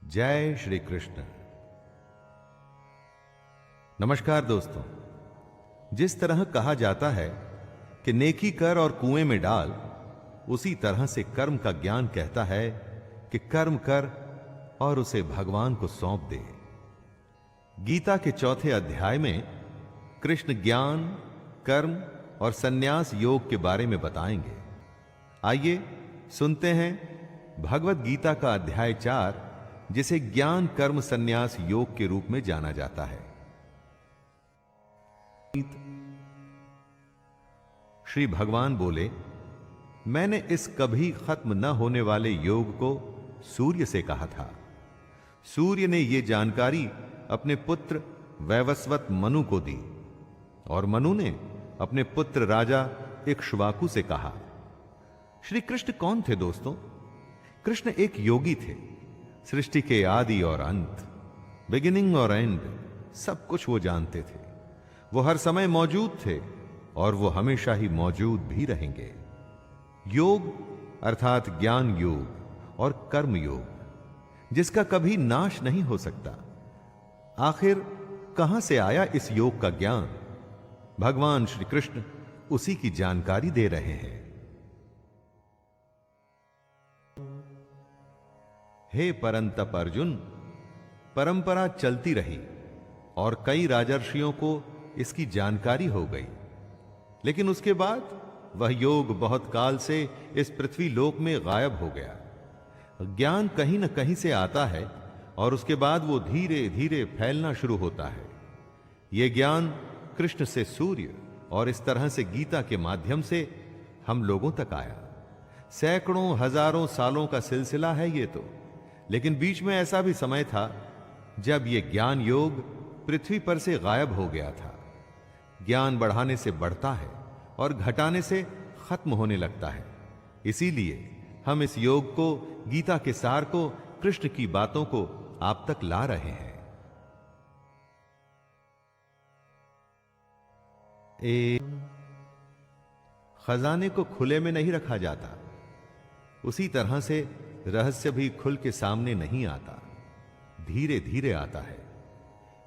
जय श्री कृष्ण। नमस्कार दोस्तों। जिस तरह कहा जाता है कि नेकी कर और कुएं में डाल, उसी तरह से कर्म का ज्ञान कहता है कि कर्म कर और उसे भगवान को सौंप दे। गीता के चौथे अध्याय में कृष्ण ज्ञान, कर्म और संन्यास योग के बारे में बताएंगे। आइए सुनते हैं भगवत गीता का अध्याय 4, जिसे ज्ञान कर्म संन्यास योग के रूप में जाना जाता है। श्री भगवान बोले, मैंने इस कभी खत्म न होने वाले योग को सूर्य से कहा था। सूर्य ने यह जानकारी अपने पुत्र वैवस्वत मनु को दी और मनु ने अपने पुत्र राजा इक्ष्वाकु से कहा। श्री कृष्ण कौन थे दोस्तों? कृष्ण एक योगी थे। सृष्टि के आदि और अंत, बिगिनिंग और एंड, सब कुछ वो जानते थे। वो हर समय मौजूद थे और वो हमेशा ही मौजूद भी रहेंगे। योग अर्थात ज्ञान योग और कर्म योग, जिसका कभी नाश नहीं हो सकता। आखिर कहां से आया इस योग का ज्ञान? भगवान श्री कृष्ण उसी की जानकारी दे रहे हैं। हे परंतप अर्जुन, परंपरा चलती रही और कई राजर्षियों को इसकी जानकारी हो गई, लेकिन उसके बाद वह योग बहुत काल से इस पृथ्वी लोक में गायब हो गया। ज्ञान कहीं न कहीं से आता है और उसके बाद वो धीरे धीरे फैलना शुरू होता है। यह ज्ञान कृष्ण से सूर्य और इस तरह से गीता के माध्यम से हम लोगों तक आया। सैकड़ों हजारों सालों का सिलसिला है ये तो, लेकिन बीच में ऐसा भी समय था जब यह ज्ञान योग पृथ्वी पर से गायब हो गया था। ज्ञान बढ़ाने से बढ़ता है और घटाने से खत्म होने लगता है। इसीलिए हम इस योग को, गीता के सार को, कृष्ण की बातों को आप तक ला रहे हैं। खजाने को खुले में नहीं रखा जाता, उसी तरह से रहस्य भी खुल के सामने नहीं आता, धीरे धीरे आता है।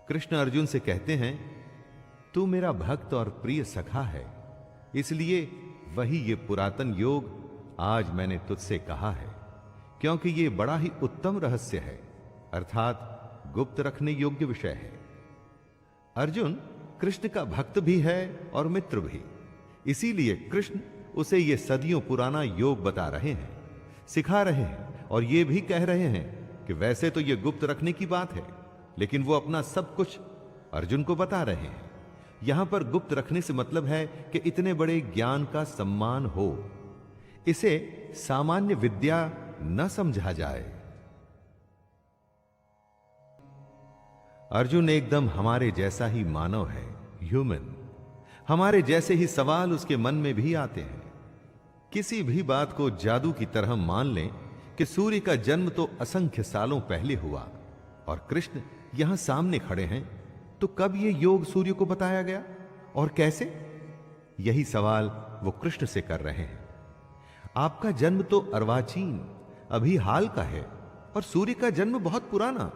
कृष्ण अर्जुन से कहते हैं, तू मेरा भक्त और प्रिय सखा है, इसलिए वही ये पुरातन योग आज मैंने तुझसे कहा है, क्योंकि ये बड़ा ही उत्तम रहस्य है, अर्थात गुप्त रखने योग्य विषय है। अर्जुन कृष्ण का भक्त भी है और मित्र भी, इसीलिए कृष्ण उसे ये सदियों पुराना योग बता रहे हैं, सिखा रहे हैं और ये भी कह रहे हैं कि वैसे तो ये गुप्त रखने की बात है, लेकिन वो अपना सब कुछ अर्जुन को बता रहे हैं। यहां पर गुप्त रखने से मतलब है कि इतने बड़े ज्ञान का सम्मान हो, इसे सामान्य विद्या न समझा जाए। अर्जुन एकदम हमारे जैसा ही मानव है, ह्यूमन। हमारे जैसे ही सवाल उसके मन में भी आते हैं। किसी भी बात को जादू की तरह मान लें कि सूर्य का जन्म तो असंख्य सालों पहले हुआ और कृष्ण यहां सामने खड़े हैं, तो कब यह योग सूर्य को बताया गया और कैसे? यही सवाल वो कृष्ण से कर रहे हैं। आपका जन्म तो अर्वाचीन, अभी हाल का है, और सूर्य का जन्म बहुत पुराना,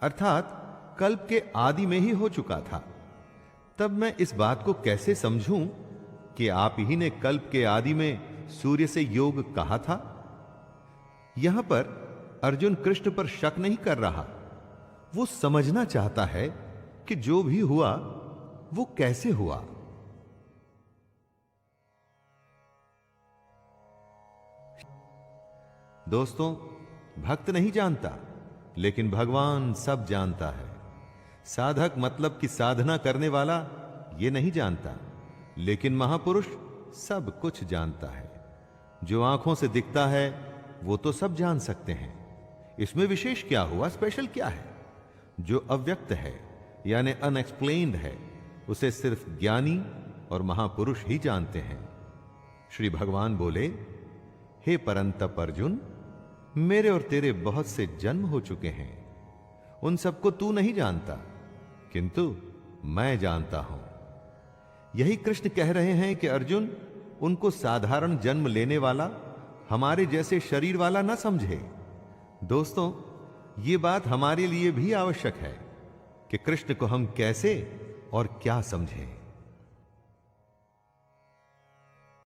अर्थात कल्प के आदि में ही हो चुका था। तब मैं इस बात को कैसे समझूं कि आप ही ने कल्प के आदि में सूर्य से योग कहा था? यहां पर अर्जुन कृष्ण पर शक नहीं कर रहा, वो समझना चाहता है कि जो भी हुआ वो कैसे हुआ। दोस्तों, भक्त नहीं जानता, लेकिन भगवान सब जानता है। साधक मतलब कि साधना करने वाला ये नहीं जानता, लेकिन महापुरुष सब कुछ जानता है। जो आंखों से दिखता है वो तो सब जान सकते हैं, इसमें विशेष क्या हुआ, स्पेशल क्या है? जो अव्यक्त है यानी अनएक्सप्लेन्ड है, उसे सिर्फ ज्ञानी और महापुरुष ही जानते हैं। श्री भगवान बोले, हे परंतप अर्जुन, मेरे और तेरे बहुत से जन्म हो चुके हैं, उन सबको तू नहीं जानता, किंतु मैं जानता हूं। यही कृष्ण कह रहे हैं कि अर्जुन उनको साधारण जन्म लेने वाला, हमारे जैसे शरीर वाला न समझे। दोस्तों, ये बात हमारे लिए भी आवश्यक है कि कृष्ण को हम कैसे और क्या समझें।